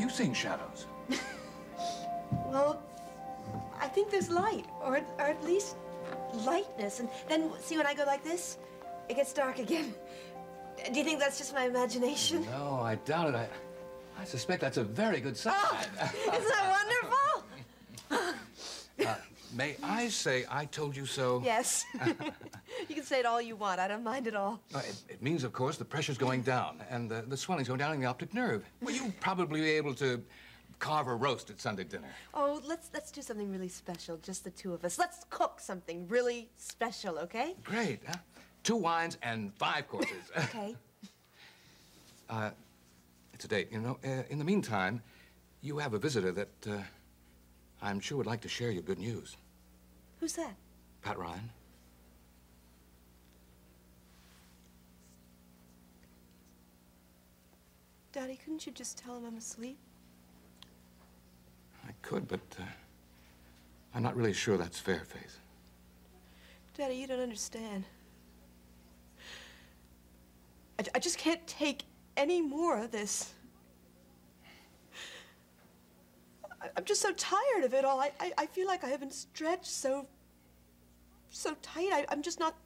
you seeing shadows? Well, I think there's light, or at least lightness. And then, see, when I go like this, it gets dark again. Do you think that's just my imagination? No, I doubt it. I suspect that's a very good sign. Oh, isn't that wonderful? May I say I told you so? Yes. You can say it all you want. I don't mind at all. It means, of course, the pressure's going down, and the swelling's going down in the optic nerve. Well, you'll probably be able to carve a roast at Sunday dinner. Oh, let's do something really special, just the two of us. Let's cook something really special, okay? Great. 2 wines and 5 courses. Okay. It's a date. You know, in the meantime, you have a visitor that I'm sure would like to share your good news. Who's that? Pat Ryan. Daddy, couldn't you just tell him I'm asleep? I could, but I'm not really sure that's fair, Faith. Daddy, you don't understand. I just can't take any more of this. I'm just so tired of it all. I feel like I haven't stretched so tight. I'm just not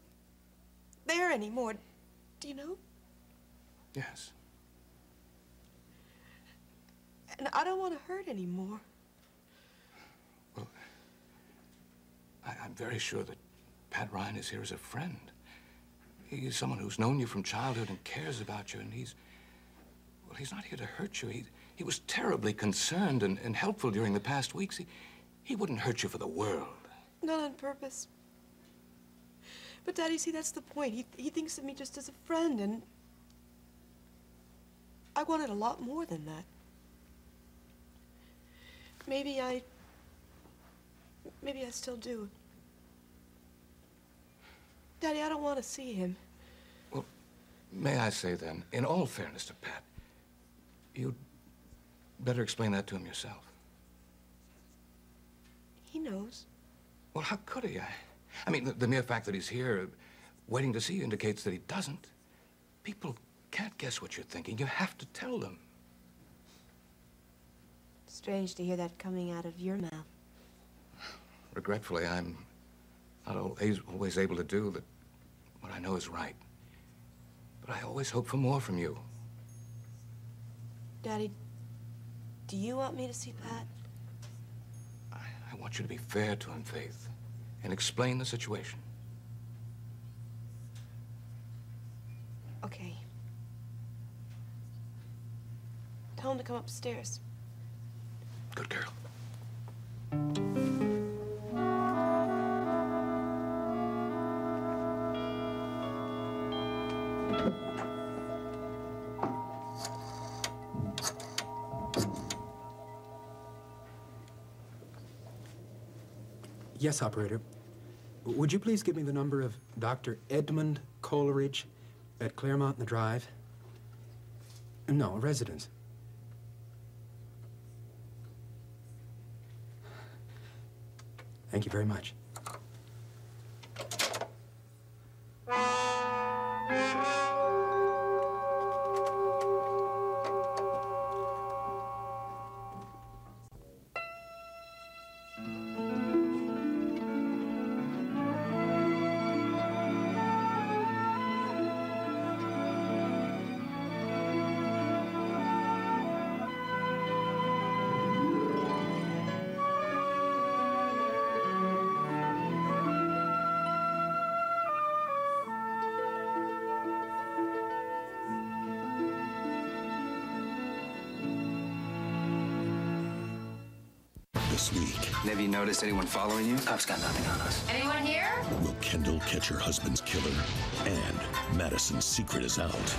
there anymore. Do you know? Yes. And I don't want to hurt anymore. Well, I'm very sure that Pat Ryan is here as a friend. He's someone who's known you from childhood and cares about you, and he's not here to hurt you. He was terribly concerned and helpful during the past weeks. He wouldn't hurt you for the world. Not on purpose. But, Daddy, see, that's the point. He thinks of me just as a friend, and I wanted a lot more than that. Maybe I still do. Daddy, I don't want to see him. Well, may I say then, in all fairness to Pat, you'd better explain that to him yourself. He knows. Well, how could he? I mean, the mere fact that he's here waiting to see you indicates that he doesn't. People can't guess what you're thinking. You have to tell them. Strange to hear that coming out of your mouth. Regretfully, I'm not always able to do what I know is right. But I always hope for more from you. Daddy, do you want me to see Pat? I want you to be fair to him, Faith, and explain the situation. Okay. Tell him to come upstairs. Good girl. Yes, operator. Would you please give me the number of Dr. Edmund Coleridge at Claremont and the Drive? No, residence. Thank you very much. This week, have you noticed anyone following you? Pop's got nothing on us. Anyone here? will Kendall catch her husband's killer? And Madison's secret is out.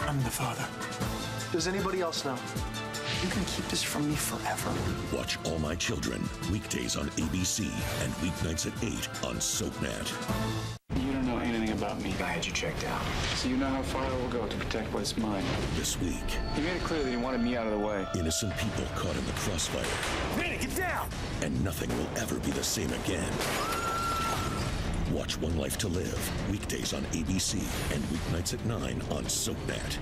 I'm the father. Does anybody else know? You can keep this from me forever. Watch All My Children, weekdays on ABC and weeknights at 8 on SoapNet. You don't know anything about me. I had you checked out. So you know how far I will go to protect what's mine. This week, He made it clear that he wanted me out of the way. innocent people caught in the crossfire. Manny, get down! And nothing will ever be the same again. Watch One Life to Live, weekdays on ABC and weeknights at 9 on SoapNet.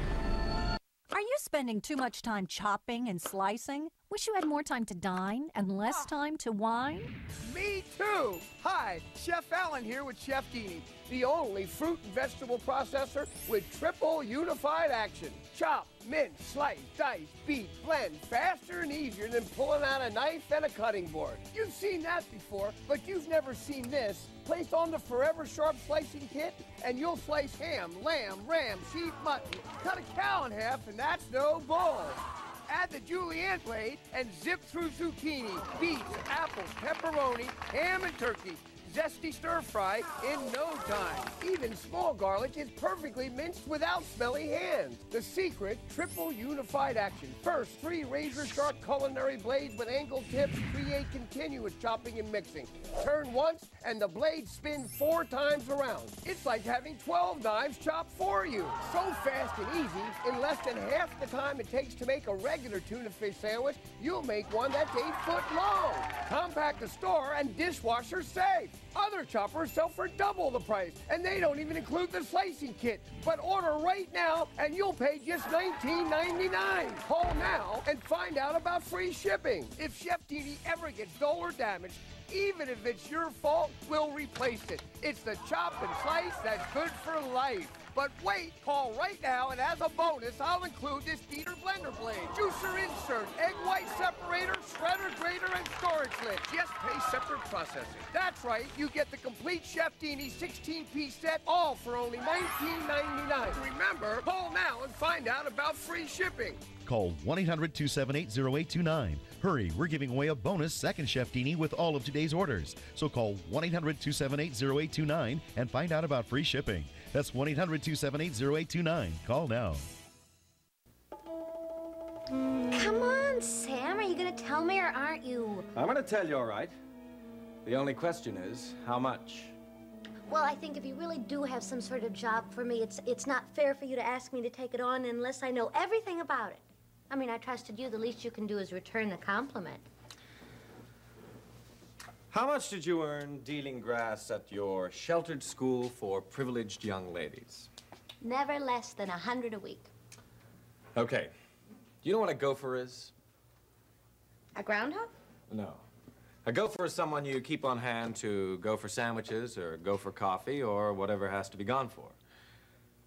Are you spending too much time chopping and slicing? Wish you had more time to dine and less time to whine? Me too! Hi, Chef Allen here with Chef Dini, the only fruit and vegetable processor with triple unified action. Chop, mince, slice, dice, beat, blend, faster and easier than pulling out a knife and a cutting board. You've seen that before, but you've never seen this. Place on the Forever Sharp slicing kit, and you'll slice ham, lamb, ram, sheep, mutton, cut a cow in half, and that's no bull. Add the julienne blade and zip through zucchini, beets, apples, pepperoni, ham and turkey. Zesty stir fry in no time. Even small garlic is perfectly minced without smelly hands. The secret, triple unified action. First, 3 razor-sharp culinary blades with angled tips create continuous chopping and mixing. Turn once, and the blades spin 4 times around. It's like having 12 knives chopped for you. So fast and easy, in less than half the time it takes to make a regular tuna fish sandwich, you'll make one that's 8 foot long. Compact to store and dishwasher safe. Other choppers sell for double the price, and they don't even include the slicing kit. But order right now, and you'll pay just $19.99. Call now and find out about free shipping. If Chef Dini ever gets dull or damaged, even if it's your fault, we'll replace it. It's the chop and slice that's good for life. But wait, call right now, and as a bonus, I'll include this beater blender blade, juicer insert, egg white separator, shredder grater, and storage lid. Just pay separate processing. That's right, you get the complete Chef Dini 16-piece set, all for only $19.99. Remember, call now and find out about free shipping. Call 1-800-278-0829. Hurry, we're giving away a bonus second Chef Dini with all of today's orders. So call 1-800-278-0829 and find out about free shipping. That's 1-800-278-0829. Call now. Come on, Sam. Are you going to tell me or aren't you? I'm going to tell you, all right. The only question is, how much? Well, I think if you really do have some sort of job for me, it's not fair for you to ask me to take it on unless I know everything about it. I mean, I trusted you. The least you can do is return the compliment. How much did you earn dealing grass at your sheltered school for privileged young ladies? Never less than $100 a week. Okay. Do you know what a gopher is? A groundhog? No. A gopher is someone you keep on hand to go for sandwiches or go for coffee or whatever has to be gone for.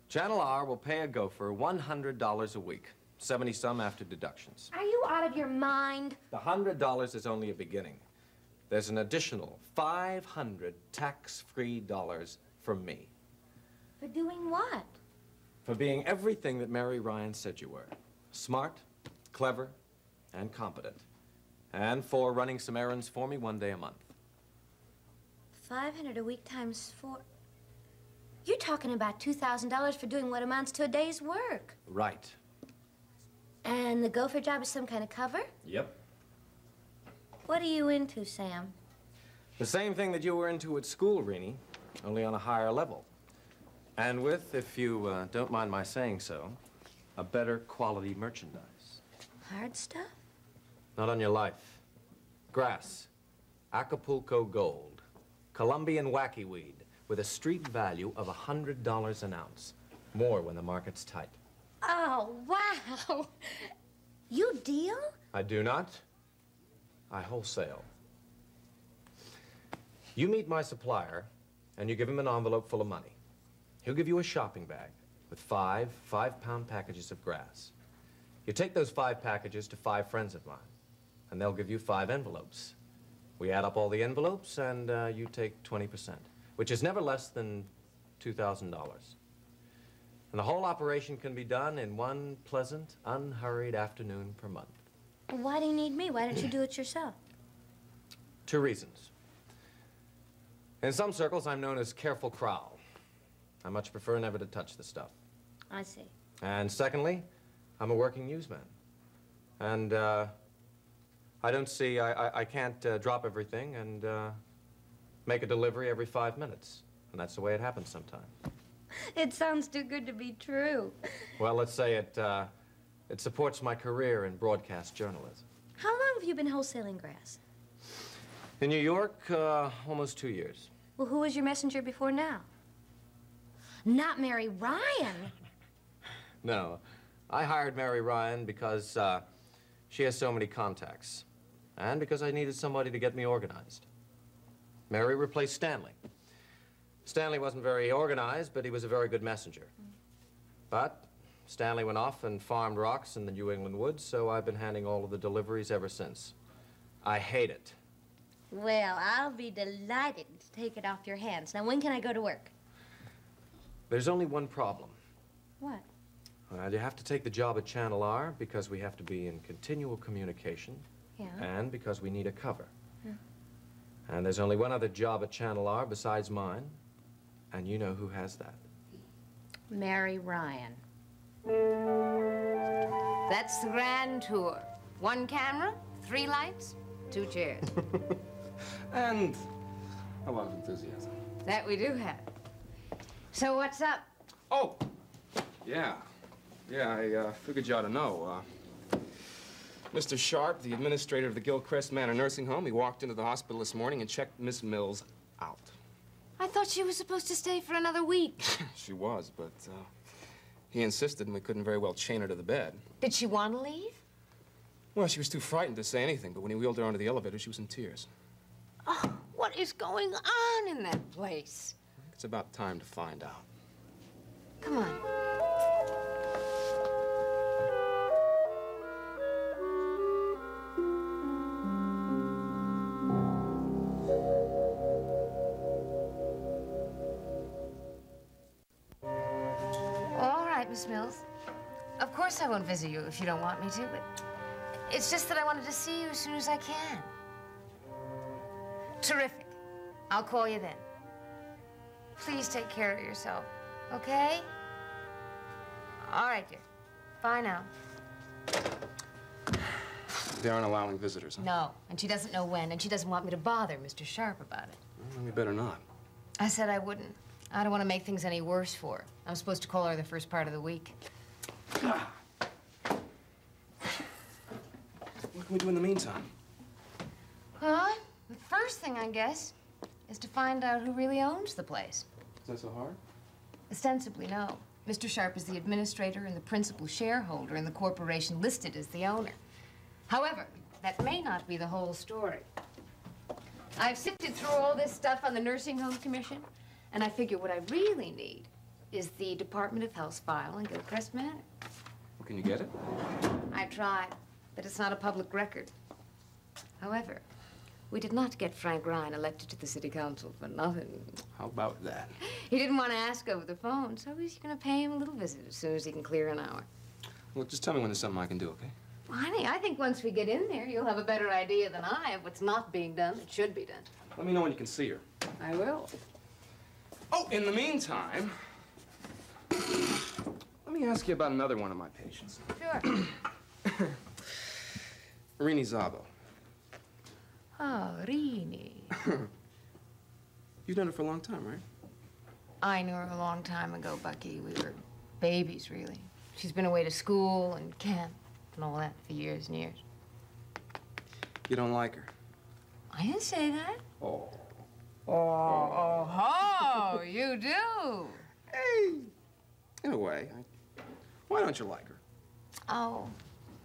Channel R will pay a gopher $100 a week, 70-some after deductions. Are you out of your mind? The $100 is only a beginning. There's an additional 500 tax-free dollars from me. For doing what? For being everything that Mary Ryan said you were. Smart, clever, and competent. And for running some errands for me 1 day a month. $500 a week times 4. You're talking about $2,000 for doing what amounts to a day's work. Right. And the gopher job is some kind of cover? Yep. What are you into, Sam? The same thing that you were into at school, Renee, only on a higher level. And with, if you don't mind my saying so, a better quality merchandise. Hard stuff? Not on your life. Grass, Acapulco gold, Colombian wacky weed, with a street value of $100 an ounce. More when the market's tight. Oh, wow. You deal? I do not. I wholesale. You meet my supplier, and you give him an envelope full of money. He'll give you a shopping bag with 5 5-pound packages of grass. You take those 5 packages to 5 friends of mine, and they'll give you 5 envelopes. We add up all the envelopes, and you take 20%, which is never less than $2,000. And the whole operation can be done in one pleasant, unhurried afternoon per month. Why do you need me? Why don't you do it yourself? 2 reasons. In some circles, I'm known as Careful Crowell. I much prefer never to touch the stuff. I see. And secondly, I'm a working newsman. And I don't see, I can't drop everything and make a delivery every 5 minutes. And that's the way it happens sometimes. It sounds too good to be true. Well, let's say it supports my career in broadcast journalism. How long have you been wholesaling grass? In New York, almost 2 years. Well, who was your messenger before now? Not Mary Ryan. No, I hired Mary Ryan because she has so many contacts, and because I needed somebody to get me organized. Mary replaced Stanley. Stanley wasn't very organized, but he was a very good messenger. But Stanley went off and farmed rocks in the New England woods, so I've been handling all of the deliveries ever since. I hate it. Well, I'll be delighted to take it off your hands. Now, when can I go to work? There's only one problem. What? Well, you have to take the job at Channel R because we have to be in continual communication. Yeah. And because we need a cover. Yeah. And there's only one other job at Channel R besides mine, and you know who has that. Mary Ryan. That's the grand tour. 1 camera, 3 lights, 2 chairs. And a lot of enthusiasm. That we do have. So what's up? Oh, yeah. I figured you ought to know. Mr. Sharp, the administrator of the Gilchrist Manor Nursing Home, he walked into the hospital this morning and checked Miss Mills out. I thought she was supposed to stay for another week. She was, but he insisted and we couldn't very well chain her to the bed. Did she want to leave? Well, she was too frightened to say anything, but when he wheeled her onto the elevator, she was in tears. Oh, what is going on in that place? It's about time to find out. Come on. All right, Miss Mills. Of course I won't visit you if you don't want me to, but it's just that I wanted to see you as soon as I can. Terrific. I'll call you then. Please take care of yourself, okay? All right, dear. Bye now. They aren't allowing visitors, huh? No, and she doesn't know when, and she doesn't want me to bother Mr. Sharp about it. Well, we better not. I said I wouldn't. I don't want to make things any worse for her. I'm supposed to call her the first part of the week. What can we do in the meantime? Well, the first thing, I guess, is to find out who really owns the place. Is that so hard? Ostensibly, no. Mr. Sharp is the administrator and the principal shareholder in the corporation listed as the owner. However, that may not be the whole story. I've sifted through all this stuff on the Nursing Home Commission, and I figure what I really need is the Department of Health's file in Gilchrist Manor. Well, can you get it? I tried, but it's not a public record. However, we did not get Frank Ryan elected to the city council for nothing. How about that? He didn't want to ask over the phone, so he's going to pay him a little visit as soon as he can clear an hour. Well, just tell me when there's something I can do, okay? Well, honey, I think once we get in there, you'll have a better idea than I of what's not being done that should be done. Let me know when you can see her. I will. Oh, in the meantime, let me ask you about another one of my patients. Sure. Rini Zabo. Oh, Rini. You've known her for a long time, right? I knew her a long time ago, Bucky. We were babies, really. She's been away to school and camp and all that for years and years. You don't like her? I didn't say that. Oh. Oh, you do? Hey, in a way. Why don't you like her? Oh,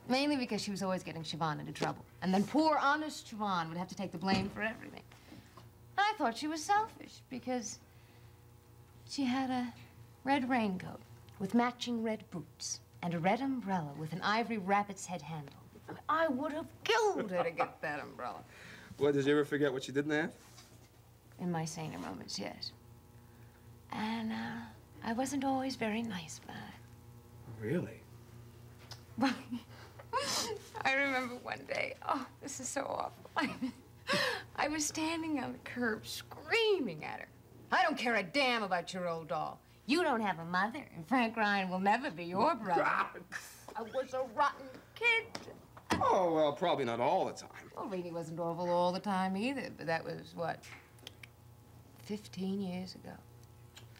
mainly because she was always getting Siobhan into trouble. And then poor, honest Siobhan would have to take the blame for everything. I thought she was selfish because she had a red raincoat with matching red boots and a red umbrella with an ivory rabbit's head handle. I would have killed her to get that umbrella. What, did you ever forget what she did in the half? In my saner moments, yes. And I wasn't always very nice about it. Really? I remember one day, oh, this is so awful. I was standing on the curb screaming at her. I don't care a damn about your old doll. You don't have a mother, and Frank Ryan will never be your brother. I was a rotten kid. Oh, well, probably not all the time. Well, Rini wasn't awful all the time either, but that was, what, 15 years ago.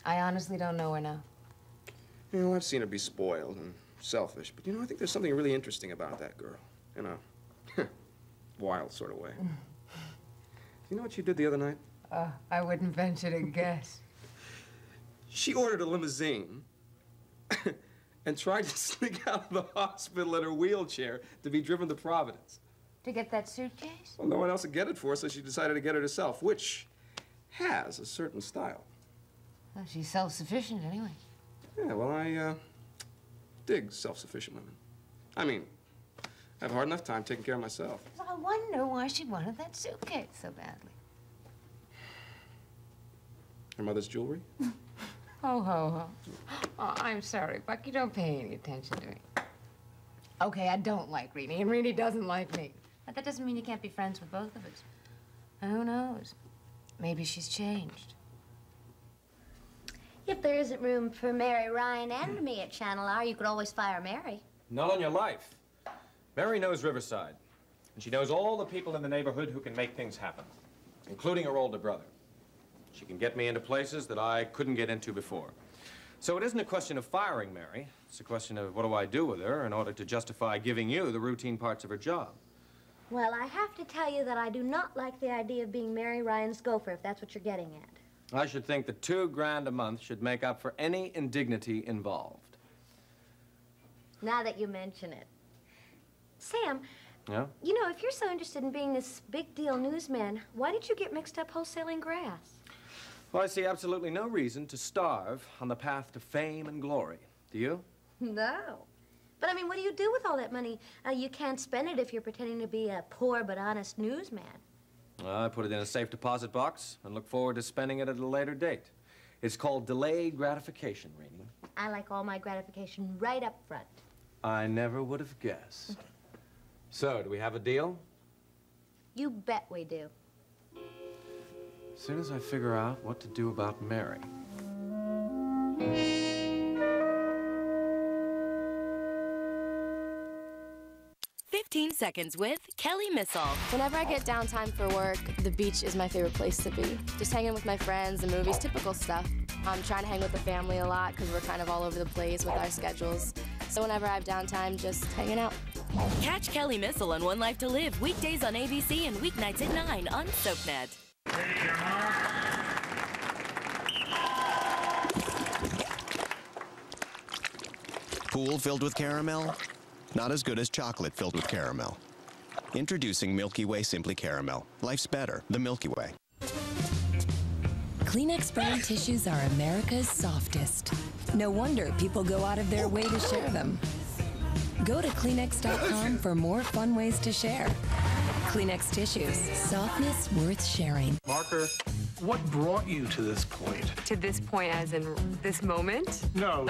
I honestly don't know her now. You know, I've seen her be spoiled and selfish, but, you know, I think there's something really interesting about that girl. In a wild sort of way. You know what she did the other night? I wouldn't venture to guess. She ordered a limousine and tried to sneak out of the hospital in her wheelchair to be driven to Providence. To get that suitcase? Well, no one else would get it for her, so she decided to get it herself, which has a certain style. Well, she's self-sufficient anyway. Yeah, well, I dig self-sufficient women. I mean, I have a hard enough time taking care of myself. I wonder why she wanted that suitcase so badly. Her mother's jewelry? Ho, ho, ho. Oh, I'm sorry, Bucky. Don't pay any attention to me. Okay, I don't like Rini, and Rini doesn't like me. But that doesn't mean you can't be friends with both of us. And who knows? Maybe she's changed. If there isn't room for Mary Ryan and me at Channel R, you could always fire Mary. Not on your life. Mary knows Riverside, and she knows all the people in the neighborhood who can make things happen, including her older brother. She can get me into places that I couldn't get into before. So it isn't a question of firing Mary. It's a question of what do I do with her in order to justify giving you the routine parts of her job. Well, I have to tell you that I do not like the idea of being Mary Ryan's gopher, if that's what you're getting at. I should think that $2 grand a month should make up for any indignity involved. Now that you mention it. Sam, Yeah? you know, if you're so interested in being this big deal newsman, why did you get mixed up wholesaling grass? Well, I see absolutely no reason to starve on the path to fame and glory. Do you? No. But I mean, what do you do with all that money? You can't spend it if you're pretending to be a poor but honest newsman. I put it in a safe deposit box and look forward to spending it at a later date. It's called delayed gratification, Rini. I like all my gratification right up front. I never would have guessed. So, do we have a deal? You bet we do. As soon as I figure out what to do about Mary. 15 seconds with Kelly Missile. Whenever I get downtime for work, the beach is my favorite place to be. Just hanging with my friends, the movies, typical stuff. I'm trying to hang with the family a lot because we're kind of all over the place with our schedules. So whenever I have downtime, just hanging out. Catch Kelly Missile on One Life to Live weekdays on ABC and weeknights at 9 on SoapNet. Pool filled with caramel? Not as good as chocolate filled with caramel. Introducing Milky Way Simply Caramel. Life's better the Milky Way. Kleenex brand tissues are America's softest. No wonder people go out of their way to share them. Go to Kleenex.com for more fun ways to share. Kleenex tissues, softness worth sharing. Marker, what brought you to this point? To this point as in this moment? No,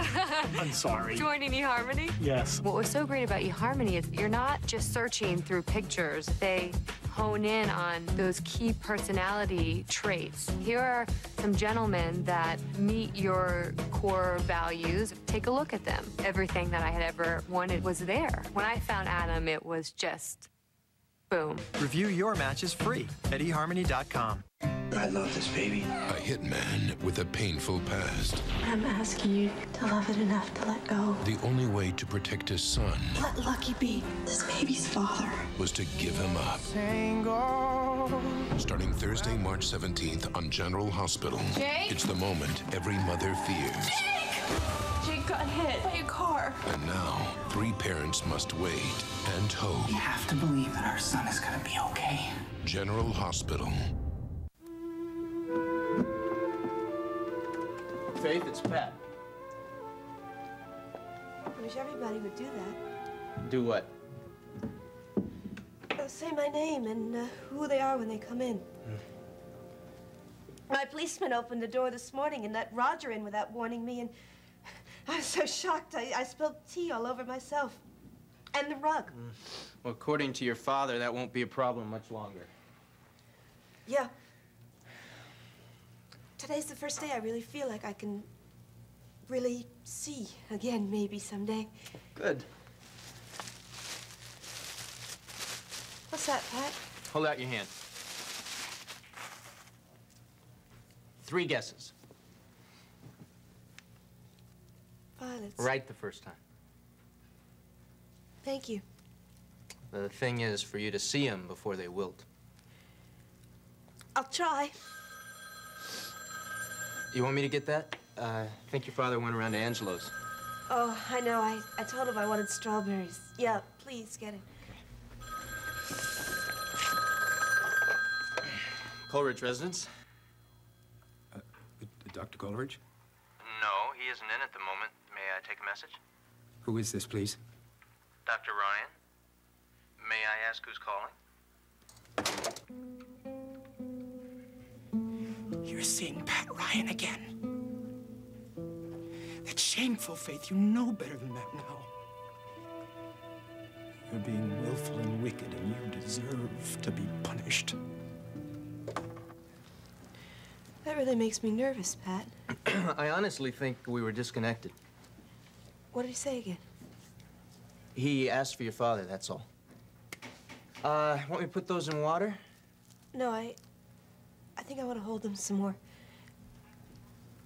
I'm sorry. Joining eHarmony? Yes. What was so great about eHarmony is you're not just searching through pictures. They hone in on those key personality traits. Here are some gentlemen that meet your core values. Take a look at them. Everything that I had ever wanted was there. When I found Adam, it was just boom. Review your matches free at eHarmony.com. I love this baby. A hitman with a painful past. I'm asking you to love it enough to let go. The only way to protect his son Let Lucky be this baby's father. was to give him up. Tango. Starting Thursday, March 17th on General Hospital. Jake? It's the moment every mother fears. Jake got hit by a car. And now, 3 parents must wait and hope. We have to believe that our son is gonna be okay. General Hospital. Faith, it's Pat. I wish everybody would do that. Do what? Say my name and who they are when they come in. My policeman opened the door this morning and let Roger in without warning me, and I was so shocked I spilled tea all over myself. And the rug. Well, according to your father, that won't be a problem much longer. Yeah. Today's the first day I really feel like I can really see again, maybe someday. Good. What's that, Pat? Hold out your hand. 3 guesses. Violets. Right the first time. Thank you. The thing is for you to see them before they wilt. I'll try. You want me to get that? I think your father went around to Angelo's. Oh, I know. I told him I wanted strawberries. Yeah, please get it. Coleridge residence? Dr. Coleridge? No, he isn't in at the moment. May I take a message? Who is this, please? Dr. Ryan? May I ask who's calling? You're seeing Pat Ryan again. That shameful Faith. You know better than that now. You're being willful and wicked, and you deserve to be punished. That really makes me nervous, Pat. I honestly think we were disconnected. What did he say again? He asked for your father, that's all. Want me to put those in water? No, I think I want to hold them some more.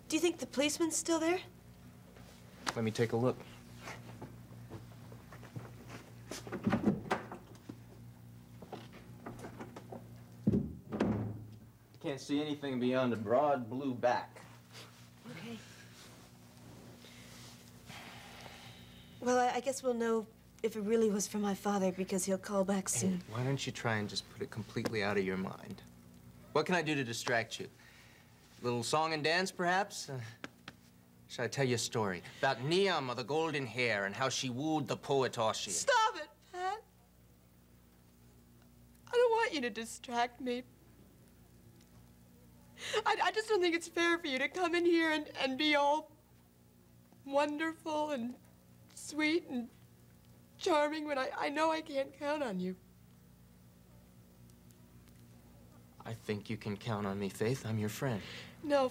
Do you think the policeman's still there? Let me take a look. Can't see anything beyond a broad blue back. Okay. Well, I guess we'll know if it really was for my father because he'll call back soon. Hey, why don't you try and just put it completely out of your mind? What can I do to distract you? A little song and dance, perhaps? Shall I tell you a story about Niam of the golden hair and how she wooed the poet Ossian? Stop it, Pat. I don't want you to distract me. I just don't think it's fair for you to come in here and be all wonderful and sweet and charming when I know I can't count on you. I think you can count on me, Faith. I'm your friend. No.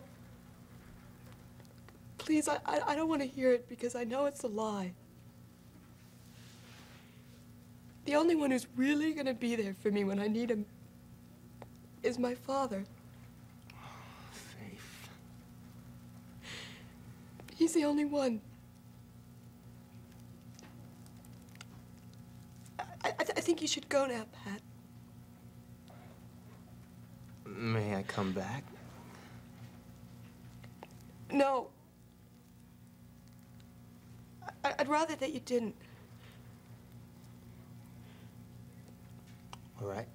Please, I don't want to hear it because I know it's a lie. The only one who's really going to be there for me when I need him is my father. Faith. He's the only one. I think you should go now, Pat. May I come back? No. I'd rather that you didn't. All right.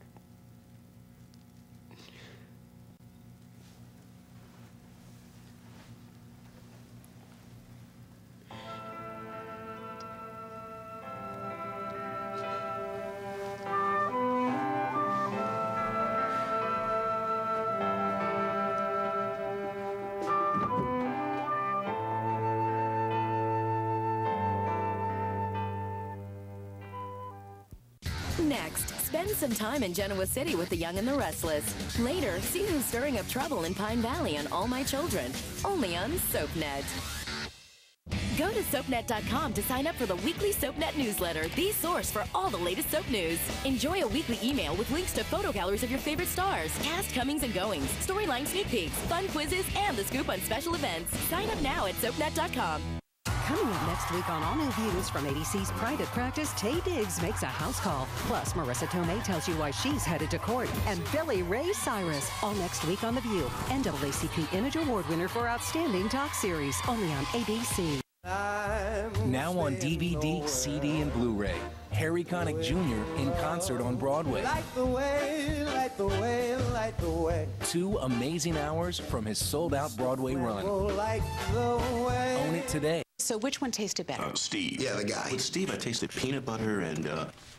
Next, spend some time in Genoa City with the Young and the Restless. Later, see who's stirring up trouble in Pine Valley on All My Children, only on SoapNet. Go to SoapNet.com to sign up for the weekly SoapNet newsletter, the source for all the latest soap news. Enjoy a weekly email with links to photo galleries of your favorite stars, cast comings and goings, storyline sneak peeks, fun quizzes, and the scoop on special events. Sign up now at SoapNet.com. Coming up next week on All New Views from ABC's Private Practice, Taye Diggs makes a house call. Plus, Marissa Tomei tells you why she's headed to court. And Billy Ray Cyrus, all next week on The View. NAACP Image Award winner for Outstanding Talk Series, only on ABC. Now on DVD, CD, and Blu-ray. Harry Connick Jr. in concert on Broadway. Light the way, light the way, light the way. 2 amazing hours from his sold-out Broadway run. Light the way. Own it today. So which one tasted better? Steve. Yeah, the guy. With Steve, I tasted peanut butter and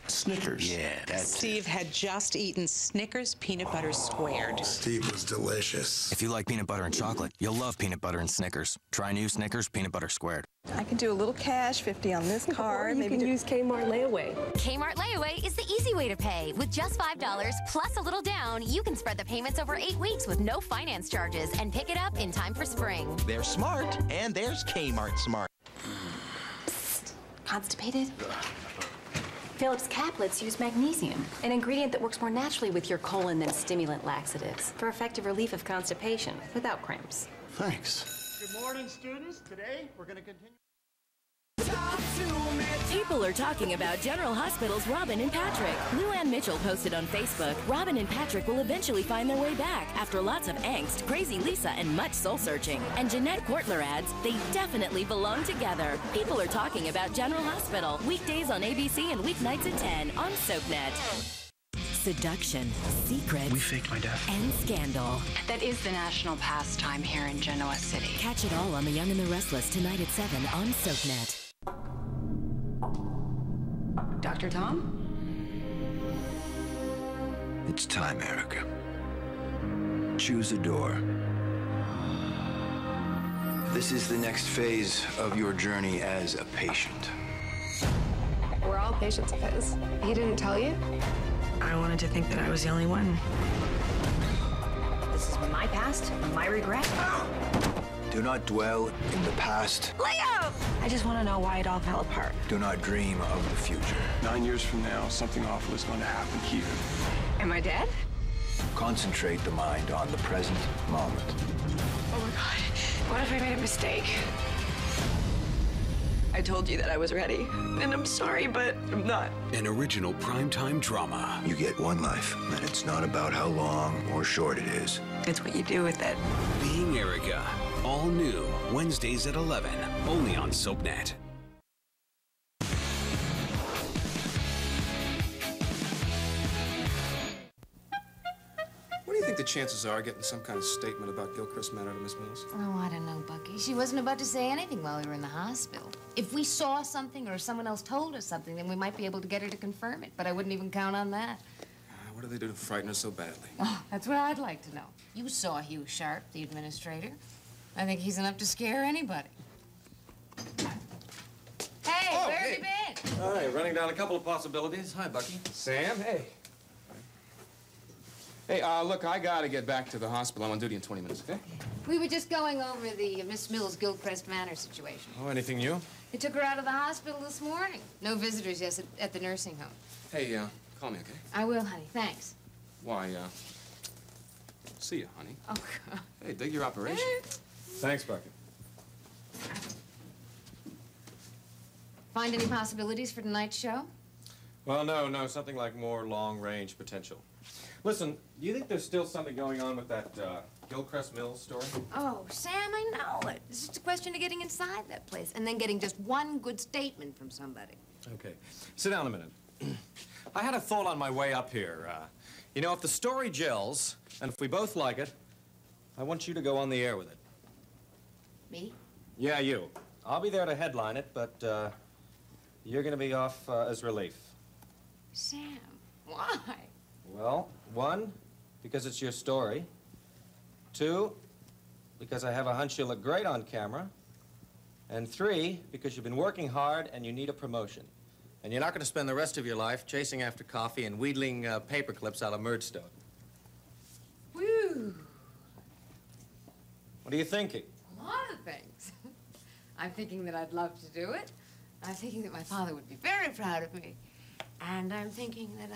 Snickers. Yeah, that's Steve had just eaten Snickers peanut butter squared. Steve was delicious. If you like peanut butter and chocolate, you'll love peanut butter and Snickers. Try new Snickers peanut butter squared. I can do a little cash, 50 on this card. Maybe use Kmart Layaway. Kmart Layaway is the easy way to pay. With just $5 plus a little down, you can spread the payments over 8 weeks with no finance charges and pick it up in time for spring. They're smart, and there's Kmart Smart. Psst. Constipated? Phillips Caplets use magnesium, an ingredient that works more naturally with your colon than stimulant laxatives for effective relief of constipation without cramps. Thanks. Good morning, students. Today, we're going to continue. People are talking about General Hospital's Robin and Patrick. Luann Mitchell posted on Facebook, Robin and Patrick will eventually find their way back after lots of angst, crazy Lisa, and much soul-searching. And Jeanette Kortler adds, they definitely belong together. People are talking about General Hospital. Weekdays on ABC and weeknights at 10 on SoapNet. Seduction, secrets, We faked my death. and scandal. That is the national pastime here in Genoa City. Catch it all on The Young and the Restless tonight at 7 on SoapNet. Dr. Tom? It's time, Erica. Choose a door. This is the next phase of your journey as a patient. We're all patients of his. He didn't tell you? I wanted to think that I was the only one. This is my past, my regret. Do not dwell in the past. Leo! I just want to know why it all fell apart. Do not dream of the future. 9 years from now, something awful is going to happen here. Am I dead? Concentrate the mind on the present moment. Oh my God. What if I made a mistake? I told you that I was ready, and I'm sorry, but I'm not. An original primetime drama. You get one life, and it's not about how long or short it is. It's what you do with it. Being Erica. All new. Wednesdays at 11. Only on SoapNet. What do you think the chances are getting some kind of statement about Gilchrist man out of Miss Mills? Oh, I don't know, Bucky. She wasn't about to say anything while we were in the hospital. If we saw something or someone else told us something, then we might be able to get her to confirm it. But I wouldn't even count on that. What do they do to frighten her so badly? Oh, that's what I'd like to know. You saw Hugh Sharp, the administrator. I think he's enough to scare anybody. Hey, where have you been? Hi, running down a couple of possibilities. Hi, Bucky. Sam, hey. Hey, look, I gotta get back to the hospital. I'm on duty in 20 minutes, okay? We were just going over the Miss Mills Gilchrist Manor situation. Oh, anything new? They took her out of the hospital this morning. No visitors yet at the nursing home. Hey, call me, okay? I will, honey. Thanks. Why, see you, honey. Oh, God. Hey, dig your operation. Thanks, Bucky. Find any possibilities for tonight's show? Well, no, something like more long-range potential. Listen, do you think there's still something going on with that Gilchrist Mills story? Oh, Sam, I know it. It's just a question of getting inside that place and then getting just one good statement from somebody. Okay. Sit down a minute. I had a thought on my way up here. You know, if the story gels, and if we both like it, I want you to go on the air with it. Me? Yeah, you. I'll be there to headline it, but you're going to be off as relief. Sam, why? Well, 1, because it's your story. 2, because I have a hunch you look great on camera. And 3, because you've been working hard and you need a promotion. And you're not going to spend the rest of your life chasing after coffee and wheedling paper clips out of Murdstone. Woo! What are you thinking? A lot of things. I'm thinking that I'd love to do it. I'm thinking that my father would be very proud of me. And I'm thinking that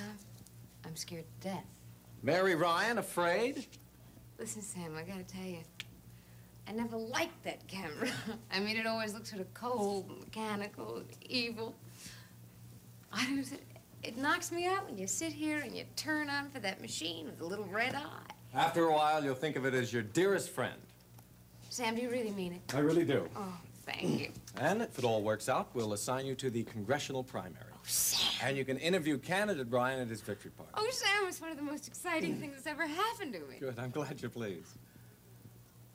I'm scared to death. Mary Ryan, afraid? Listen, Sam, I gotta tell you, I never liked that camera. I mean, it always looked sort of cold, and mechanical, and evil. It knocks me out when you sit here and you turn on for that machine with a little red eye. After a while, you'll think of it as your dearest friend. Sam, do you really mean it? I really do. Oh, thank you. And if it all works out, we'll assign you to the congressional primary. Oh, Sam. And you can interview candidate Brian at his victory party. Oh, Sam, it's one of the most exciting things that's ever happened to me. Good, I'm glad you're pleased.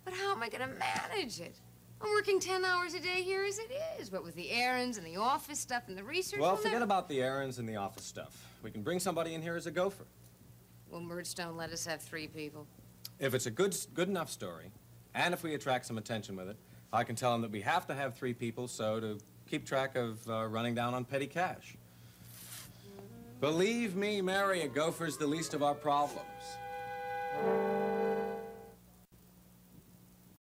But how am I gonna manage it? I'm working 10 hours a day here as it is. What with the errands and the office stuff and the research. Well, forget about the errands and the office stuff. We can bring somebody in here as a gopher. Will Murdstone let us have 3 people? If it's a good enough story, and if we attract some attention with it, I can tell them that we have to have 3 people so to keep track of running down on petty cash. Believe me, Mary, a gopher's the least of our problems.